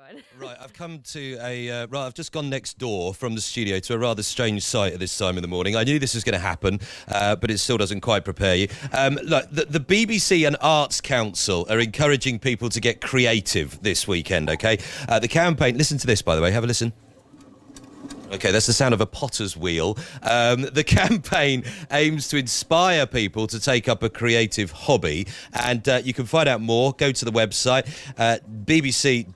on? Right, I've come to I've just gone next door from the studio to a rather strange sight at this time in the morning. I knew this was going to happen, but it still doesn't quite prepare you. Look, the BBC and Arts Council are encouraging people to get creative this weekend, okay? The campaign, listen to this, by the way, have a listen. Okay, that's the sound of a potter's wheel. The campaign aims to inspire people to take up a creative hobby, and you can find out more. Go to the website, bbc.co.uk/get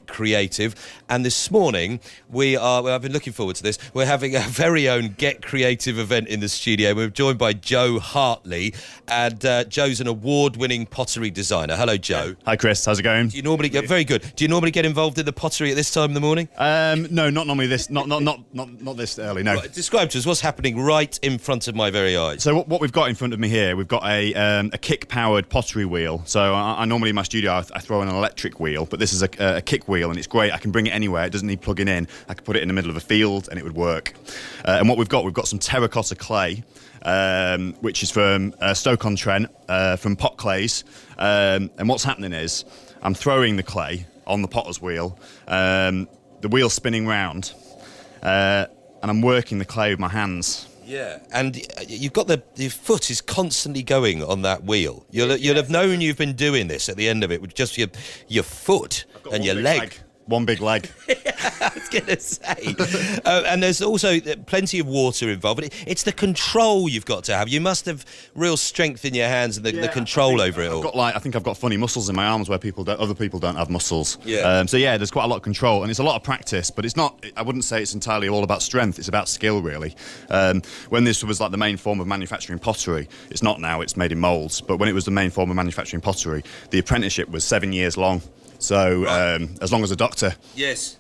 creative. And this morning, I've been looking forward to this, we're having our very own Get Creative event in the studio. We're joined by Joe Hartley, and Joe's an award-winning pottery designer. Hello, Joe. Hi, Chris. How's it going? Do you normally get very good? Do you normally get involved in the pottery at this time in the morning? No, not normally this. Not this early. No. Right, describe to us what's happening right in front of my very eyes. So what we've got in front of me here, we've got a kick-powered pottery wheel. So I normally in my studio I throw in an electric wheel, but this is a kick wheel, and it's great. I can bring it anywhere. It doesn't need plugging in. I can put it in the middle of a field, and it would work. And what we've got some terracotta clay, which is from Stoke-on-Trent, from Pot Clays. And what's happening is I'm throwing the clay on the potter's wheel. The wheel's spinning round, and I'm working the clay with my hands. Yeah, and you've got your foot is constantly going on that wheel. You'll have known you've been doing this at the end of it with just your foot and your leg. One big leg. I was going to say. And there's also plenty of water involved. But it's the control you've got to have. You must have real strength in your hands and the control over it all. I think I've got funny muscles in my arms where other people don't have muscles. Yeah. So yeah, there's quite a lot of control, and it's a lot of practice. But it's not. I wouldn't say it's entirely all about strength. It's about skill, really. When this was like the main form of manufacturing pottery, it's not now. It's made in moulds. But when it was the main form of manufacturing pottery, the apprenticeship was 7 years long. So as long as a doctor. Yes.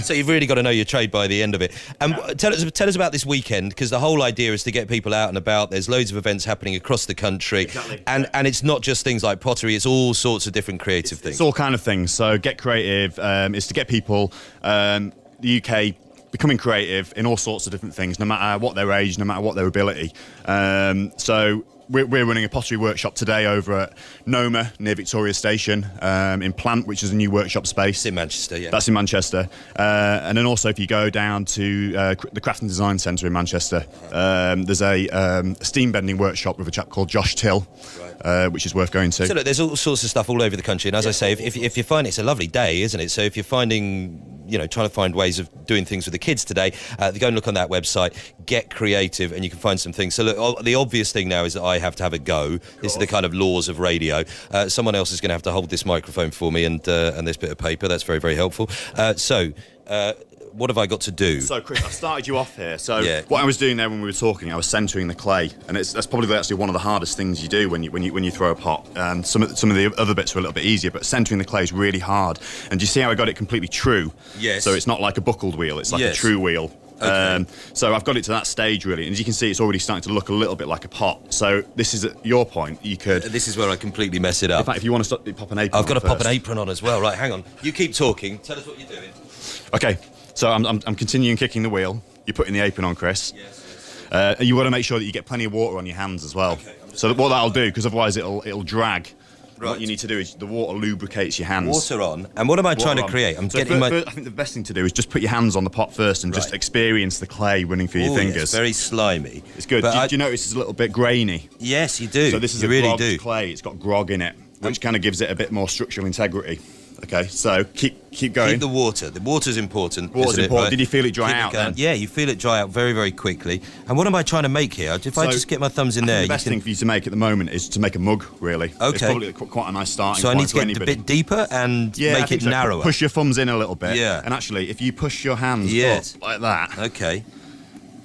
So you've really got to know your trade by the end of it. And tell us about this weekend, because the whole idea is to get people out and about. There's loads of events happening across the country. Exactly. And it's not just things like pottery, it's all sorts of different creative things. It's all kind of things. So Get Creative is to get people, the UK, becoming creative in all sorts of different things, no matter what their age, no matter what their ability. So we're running a pottery workshop today over at Noma near Victoria Station in Plant, which is a new workshop space. It's in Manchester, yeah. That's in Manchester. And then also if you go down to the Craft and Design Centre in Manchester, there's a steam bending workshop with a chap called Josh Till, which is worth going to. So look, there's all sorts of stuff all over the country, and as I say, if you find it's a lovely day, isn't it? So if you're finding, trying to find ways of doing things with the kids today, go and look on that website, Get Creative, and you can find some things. So look, the obvious thing now is that I have to have a go. This is the kind of laws of radio. Someone else is going to have to hold this microphone for me and this bit of paper. That's very, very helpful. What have I got to do? So, Chris, I started you off here. So, what I was doing there when we were talking, I was centering the clay, and that's probably actually one of the hardest things you do when you throw a pot. Some of the other bits are a little bit easier, but centering the clay is really hard. And do you see how I got it completely true? Yes. So it's not like a buckled wheel; it's like a true wheel. Okay. So I've got it to that stage really, and as you can see, it's already starting to look a little bit like a pot. So this is at your point. You could. This is where I completely mess it up. In fact, if you want to pop an apron. I've got to pop an apron on as well. Right, hang on. You keep talking. Tell us what you're doing. Okay. So I'm continuing kicking the wheel. You're putting the apron on, Chris. Yes. You want to make sure that you get plenty of water on your hands as well. Okay, so what that'll do, because otherwise it'll drag. Right. What you need to do is the water lubricates your hands. Water on. And what am I trying to create? I think the best thing to do is just put your hands on the pot first and just experience the clay running through your fingers. It's very slimy. It's good. Do you notice it's a little bit grainy? Yes, you do. So this is really grogged clay. It's got grog in it, which kind of gives it a bit more structural integrity. Okay, so keep going. Keep the water. The water's important. Water's isn't important. It, right? Did you feel it dry out then? Yeah, you feel it dry out very, very quickly. And what am I trying to make here? If I just get my thumbs in there, the best thing for you to make at the moment is to make a mug. Really. Okay. It's probably quite a nice starting point. So I need to get anybody. a bit deeper and make it narrower. Push your thumbs in a little bit. Yeah. And actually, if you push your hands up like that. Okay.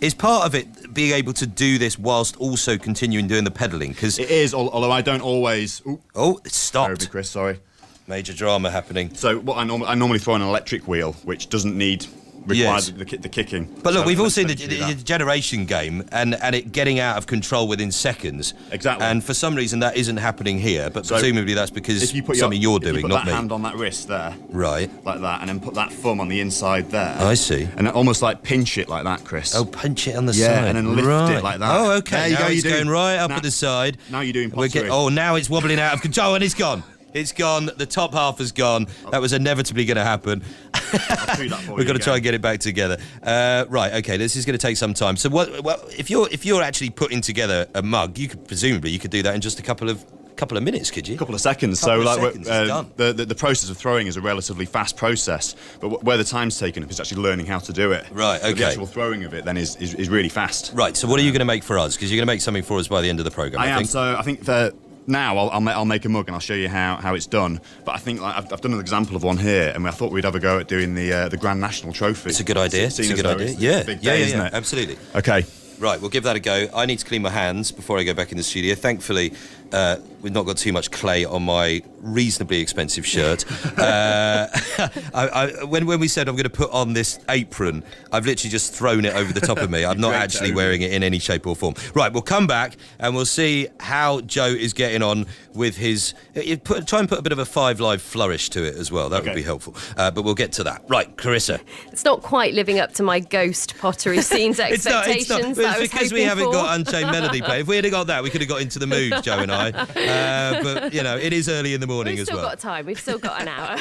Is part of it being able to do this whilst also continuing doing the pedalling? Because it is, although I don't always. Oh, it stopped. Sorry, Chris. Sorry. Major drama happening. So what I normally throw an electric wheel, which doesn't require the kicking. But look, we've all seen the generation game and it getting out of control within seconds. Exactly. And for some reason that isn't happening here, but presumably that's because something you're doing, not me. If you put that hand on that wrist there. Right. Like that, and then put that thumb on the inside there. I see. And almost like pinch it like that, Chris. Oh, pinch it on the side. Yeah, and then lift it like that. Oh, okay. There you now go, it's going right up at the side. Now you're doing pottery. Now it's wobbling out of control and it's gone. It's gone. The top half has gone. That was inevitably going to happen. I'll do that for We've you got to try again. and get it back together. Right. Okay. This is going to take some time. So, if you're actually putting together a mug, you could presumably do that in just a couple of minutes, could you? A couple of seconds. Couple So, of seconds, it's done. the process of throwing is a relatively fast process, but where the time's taken up is actually learning how to do it. Right, But the okay. actual throwing of it then is really fast. Right. So, what are you going to make for us? Because you're going to make something for us by the end of the program. I am. think. So I think that now I'll make a mug and I'll show you how it's done. But I think I've done an example of one here, and I thought we'd have a go at doing the Grand National Trophy. It's a good idea. It's a good idea. It's Yeah. a big day, isn't it? Absolutely. Okay. Right, we'll give that a go. I need to clean my hands before I go back in the studio. Thankfully, we've not got too much clay on my reasonably expensive shirt. When we said I'm going to put on this apron, I've literally just thrown it over the top of me. I'm not Draped actually over. wearing it in any shape or form. Right, we'll come back and we'll see how Joe is getting on with his... Try and put a bit of a Five Live flourish to it as well. That would Okay. be helpful. But we'll get to that. Right, Clarissa. It's not quite living up to my ghost pottery scenes expectations. It's that I was because we hoping haven't for. got Unchained Melody play. If we had got that, we could have got into the mood, Joe and I. But, it is early in the morning We've as still well. got time. We've still got an hour.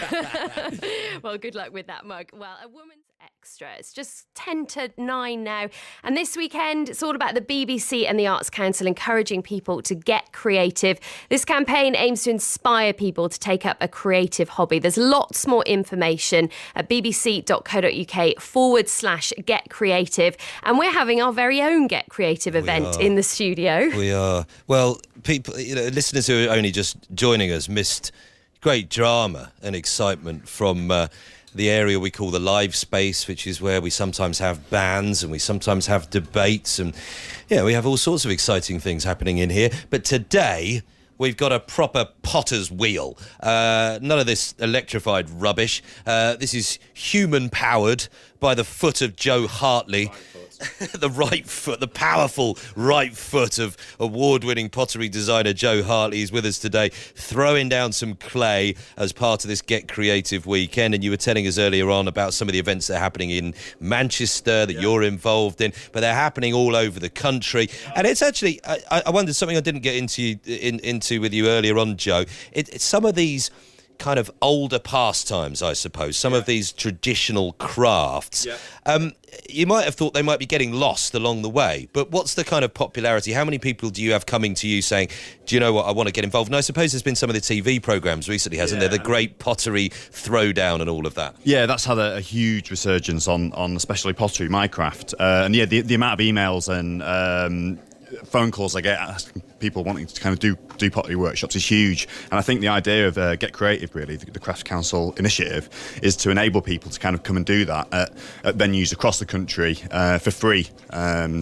Well, good luck with that mug. Well, a woman's extra. It's just 10 to 9 now. And this weekend, it's all about the BBC and the Arts Council encouraging people to get creative. This campaign aims to inspire people to take up a creative hobby. There's lots more information at bbc.co.uk/get creative. And we're having our very own Get Creative event in the studio. We are. Well, people, listeners who are only just joining us missed great drama and excitement from the area we call the live space, which is where we sometimes have bands and we sometimes have debates, and we have all sorts of exciting things happening in here. But today we've got a proper potter's wheel. None of this electrified rubbish. This is human powered by the foot of Joe Hartley. The right foot, the powerful right foot of award-winning pottery designer Joe Hartley is with us today, throwing down some clay as part of this Get Creative weekend. And you were telling us earlier on about some of the events that are happening in Manchester that you're involved in, but they're happening all over the country. And it's actually, I wondered, something I didn't get into with you earlier on, Joe. It's some of these kind of older pastimes, I suppose, some of these traditional crafts. You might have thought they might be getting lost along the way, but what's the kind of popularity? How many people do you have coming to you saying, do you know what, I want to get involved? And I suppose there's been some of the TV programmes recently, hasn't there? The Great Pottery Throwdown and all of that. Yeah, that's had a huge resurgence on especially pottery, my craft. And the amount of emails and phone calls I get asking people wanting to kind of do pottery workshops is huge. And I think the idea of Get Creative, really, the Crafts Council initiative, is to enable people to kind of come and do that at venues across the country for free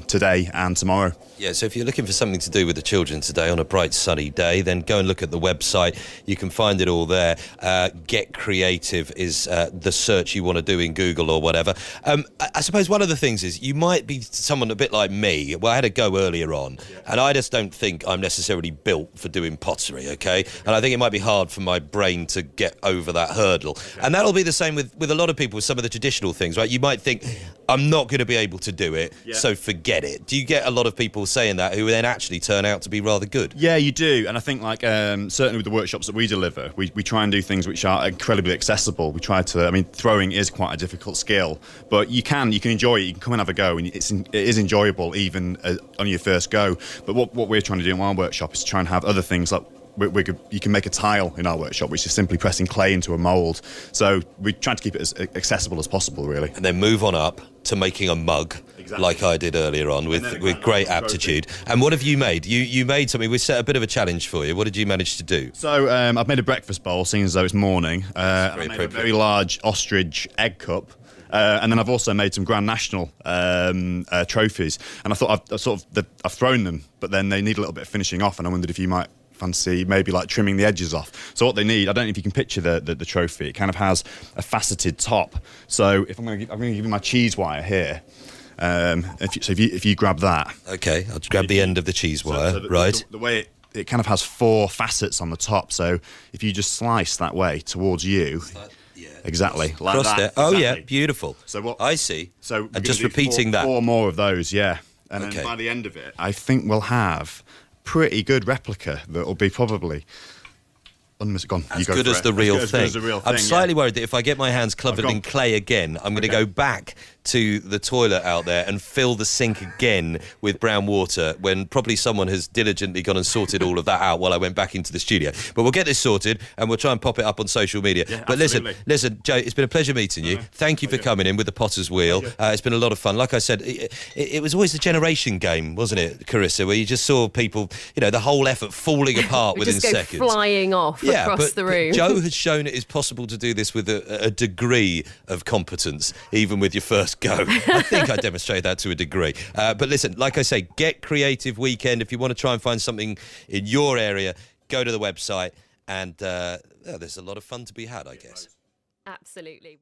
today and tomorrow. Yeah, so if you're looking for something to do with the children today on a bright sunny day, then go and look at the website. You can find it all there. Get Creative is the search you want to do in Google or whatever. I suppose one of the things is you might be someone a bit like me. Well, I had a go earlier on, and I just don't think I'm necessarily built for doing pottery, okay? And I think it might be hard for my brain to get over that hurdle. Okay. And that'll be the same with a lot of people with some of the traditional things, right? You might think, I'm not going to be able to do it, so forget it. Do you get a lot of people saying that who then actually turn out to be rather good? Yeah, you do. And I think certainly with the workshops that we deliver, we try and do things which are incredibly accessible. We try to, throwing is quite a difficult skill, but you can enjoy it. You can come and have a go, and it is enjoyable even on your first go. But what we're trying to do in our workshop is to try and have other things like you can make a tile in our workshop, which is simply pressing clay into a mould. So we're trying to keep it as accessible as possible, really. And then move on up to making a mug, like I did earlier on, with great aptitude. And what have you made? You made something. We set a bit of a challenge for you. What did you manage to do? So I've made a breakfast bowl, seeing as though it's morning. I made a very large ostrich egg cup. And then I've also made some Grand National trophies. And I thought I've thrown them, but then they need a little bit of finishing off. And I wondered if you might fancy maybe like trimming the edges off. So what they need, I don't know if you can picture the trophy. It kind of has a faceted top. So I'm going to give you my cheese wire here. If you grab that. Okay, I'll grab the end of the cheese wire, right? The way it kind of has 4 facets on the top. So if you just slice that way towards you. Exactly. Like Across that. there. Exactly. Oh, yeah, beautiful. So what? I see. So and just repeating that. 4 more of those, yeah. And then by the end of it, I think we'll have a pretty good replica that will be probably Gone. As good as the real thing. As good as the real thing. I'm slightly worried that if I get my hands covered in clay again, I'm going to go back to the toilet out there and fill the sink again with brown water when probably someone has diligently gone and sorted all of that out while I went back into the studio. But we'll get this sorted and we'll try and pop it up on social media. Yeah, but absolutely. listen, Joe, it's been a pleasure meeting you. Thank you for coming in with the Potter's Wheel. It's been a lot of fun. Like I said, it was always a generation game, wasn't it, Carissa, where you just saw people, the whole effort falling apart within just go seconds. Flying off across the room. But Joe has shown it is possible to do this with a degree of competence, even with your first go. I think I demonstrated that to a degree. But listen, like I say, get creative weekend. If you want to try and find something in your area, go to the website and there's a lot of fun to be had, I guess. Absolutely.